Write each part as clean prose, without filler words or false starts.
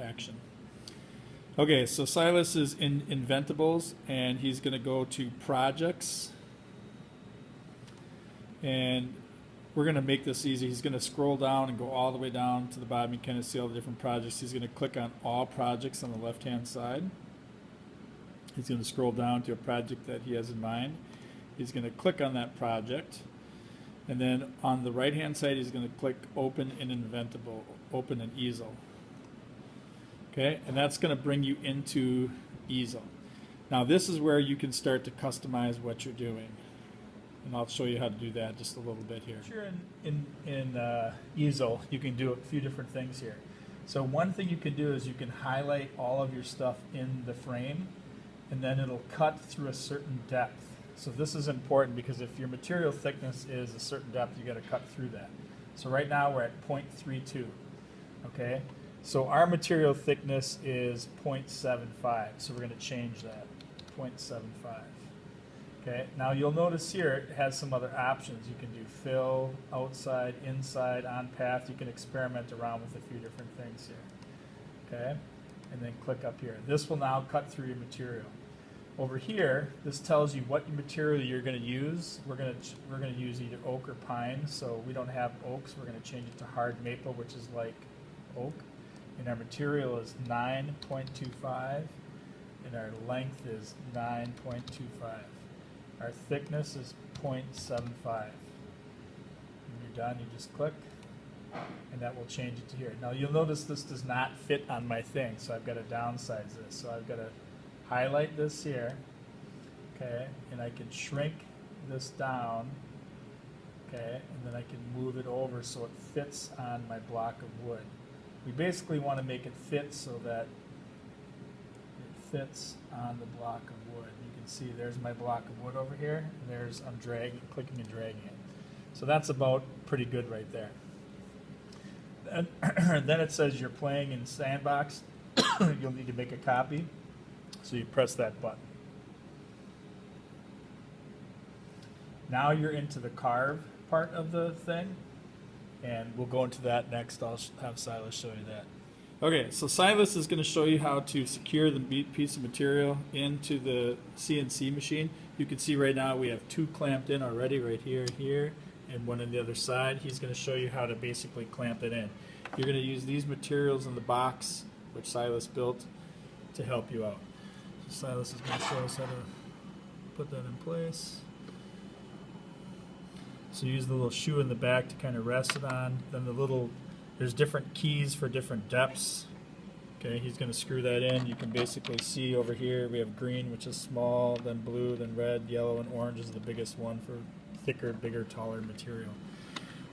action. Okay, so Silas is in Inventables, and he's going to go to Projects, and we're going to make this easy. He's going to scroll down and go all the way down to the bottom. You kind of see all the different projects. He's going to click on All Projects on the left-hand side. He's going to scroll down to a project that he has in mind. He's going to click on that project, and then on the right-hand side, he's going to click Open in Inventable, Open in Easel. Okay, and that's going to bring you into Easel. Now, this is where you can start to customize what you're doing. And I'll show you how to do that just a little bit here. Here in Easel, you can do a few different things here. So one thing you can do is you can highlight all of your stuff in the frame, and then it'll cut through a certain depth. So this is important because if your material thickness is a certain depth, you got to cut through that. So right now we're at 0.32. Okay, so our material thickness is 0.75. So we're going to change that, 0.75. Okay, now you'll notice here it has some other options. You can do fill, outside, inside, on path. You can experiment around with a few different things here. Okay, and then click up here. This will now cut through your material. Over here, this tells you what material you're going to use. We're going to use either oak or pine. So we don't have oaks. We're going to change it to hard maple, which is like oak. And our material is 9.25, and our length is 9.25. Our thickness is 0.75. When you're done, you just click, and that will change it to here. Now you'll notice this does not fit on my thing, so I've got to downsize this. So I've got to highlight this here, okay, and I can shrink this down, okay, and then I can move it over so it fits on my block of wood. We basically want to make it fit so that it fits on the block of wood. You can see there's my block of wood over here, and there's, I'm clicking and dragging it. So that's about pretty good right there. And then it says you're playing in Sandbox. You'll need to make a copy. So you press that button. Now you're into the carve part of the thing, and we'll go into that next. I'll have Silas show you that. Okay, so Silas is going to show you how to secure the piece of material into the CNC machine. You can see right now we have two clamped in already, right here and here, and one on the other side. He's going to show you how to basically clamp it in. You're going to use these materials in the box, which Silas built, to help you out. So Silas is going to show us how to put that in place. So use the little shoe in the back to kind of rest it on. Then there's different keys for different depths. Okay, he's going to screw that in. You can basically see over here we have green, which is small, then blue, then red, yellow, and orange is the biggest one for thicker, bigger, taller material.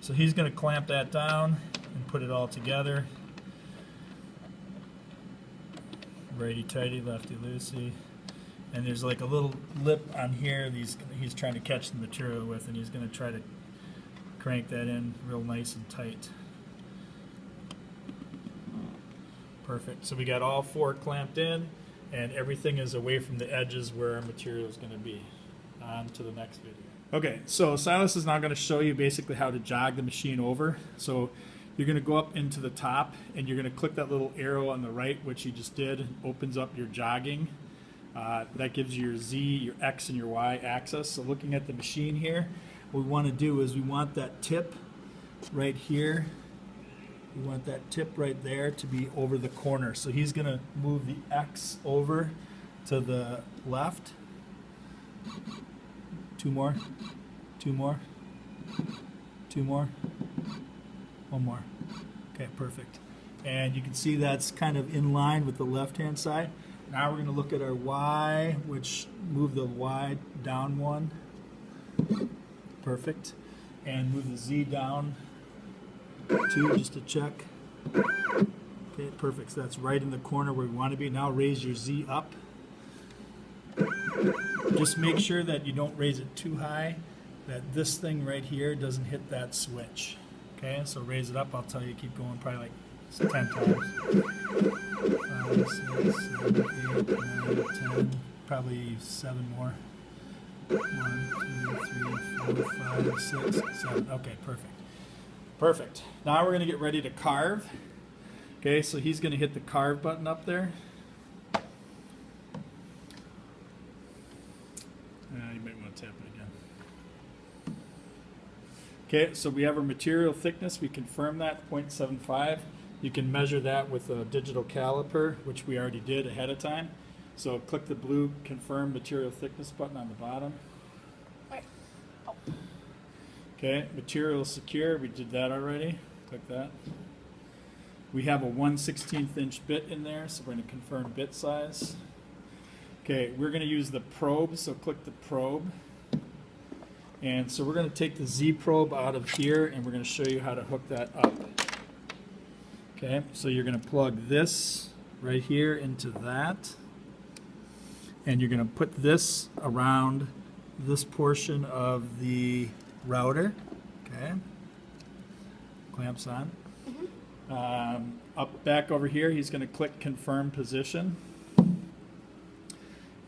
So he's going to clamp that down and put it all together. Righty-tighty, lefty-loosey. And there's like a little lip on here he's trying to catch the material with, and he's going to try to crank that in real nice and tight. Perfect. So we got all four clamped in, and everything is away from the edges where our material is going to be. On to the next video. Okay, so Silas is now going to show you basically how to jog the machine over. So you're going to go up into the top, and you're going to click that little arrow on the right, which you just did. It opens up your jogging. That gives you your Z, your X, and your Y axis. So looking at the machine here, what we want to do is we want that tip right here. We want that tip right there to be over the corner. So he's going to move the X over to the left. Two more. Two more. Two more. One more. Okay, perfect. And you can see that's kind of in line with the left-hand side. Now we're going to look at our Y, which move the Y down one. Perfect. And move the Z down two just to check. Okay, perfect. So that's right in the corner where we want to be. Now raise your Z up. Just make sure that you don't raise it too high, that this thing right here doesn't hit that switch. Okay, so raise it up. I'll tell you, keep going probably like 10 times. 5, 6, 7, 8, 9, 10, probably 7 more. 1, 2, 3, 4, 5, 6, 7. Okay, perfect. Perfect. Now we're going to get ready to carve. Okay, so he's going to hit the carve button up there. You might want to tap it again. Okay, so we have our material thickness. We confirm that 0.75. You can measure that with a digital caliper, which we already did ahead of time. So click the blue confirm material thickness button on the bottom. Okay, material is secure. We did that already. Click that. We have a 1/16 inch bit in there, so we're going to confirm bit size. Okay, we're going to use the probe, so click the probe. And so we're going to take the Z probe out of here, and we're going to show you how to hook that up. Okay, so you're going to plug this right here into that, and you're going to put this around this portion of the router. Okay, clamps on. Up back over here, he's going to click confirm position,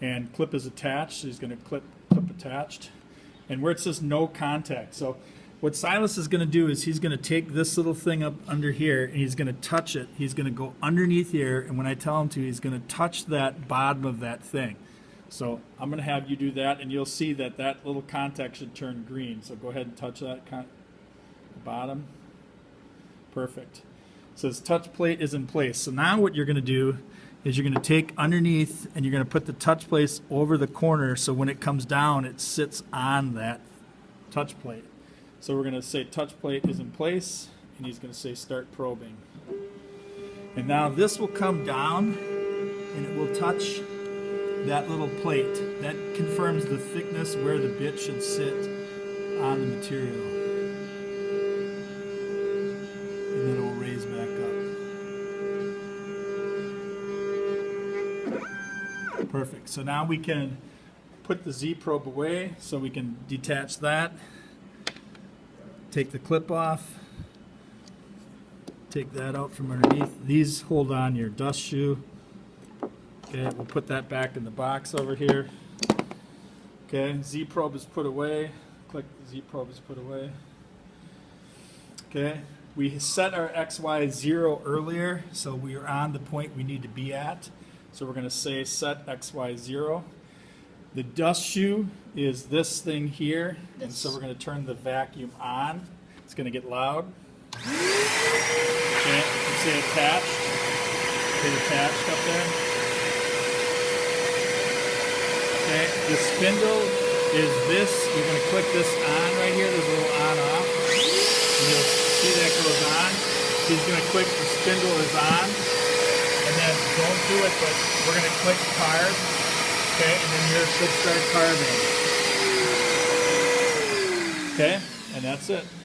and clip is attached, so he's going to clip attached, and where it says no contact. So what Silas is going to do is he's going to take this little thing up under here, and he's going to touch it. He's going to go underneath here, and when I tell him to, he's going to touch that bottom of that thing. So I'm going to have you do that, and you'll see that that little contact should turn green. So go ahead and touch that bottom. Perfect. It says touch plate is in place. So now what you're going to do is you're going to take underneath, and you're going to put the touch plate over the corner, so when it comes down, it sits on that touch plate. So we're going to say touch plate is in place, and he's going to say start probing. And now this will come down, and it will touch that little plate. That confirms the thickness where the bit should sit on the material. And then it will raise back up. Perfect. So now we can put the Z probe away, so we can detach that. Take the clip off. Take that out from underneath. These hold on your dust shoe. Okay, we'll put that back in the box over here. Okay, Z probe is put away. Click Z probe is put away. Okay, we set our XY 0 earlier, so we are on the point we need to be at. So we're going to say set XY 0. The dust shoe is this thing here, and so we're going to turn the vacuum on. It's going to get loud. Okay, let's say attached. Hit attached up there. Okay, the spindle is this. You're going to click this on right here. There's a little on off. And you'll see that goes on. He's going to click the spindle is on. And then don't do it, but we're going to click carve. Okay, and then here should start carving. Okay, and that's it.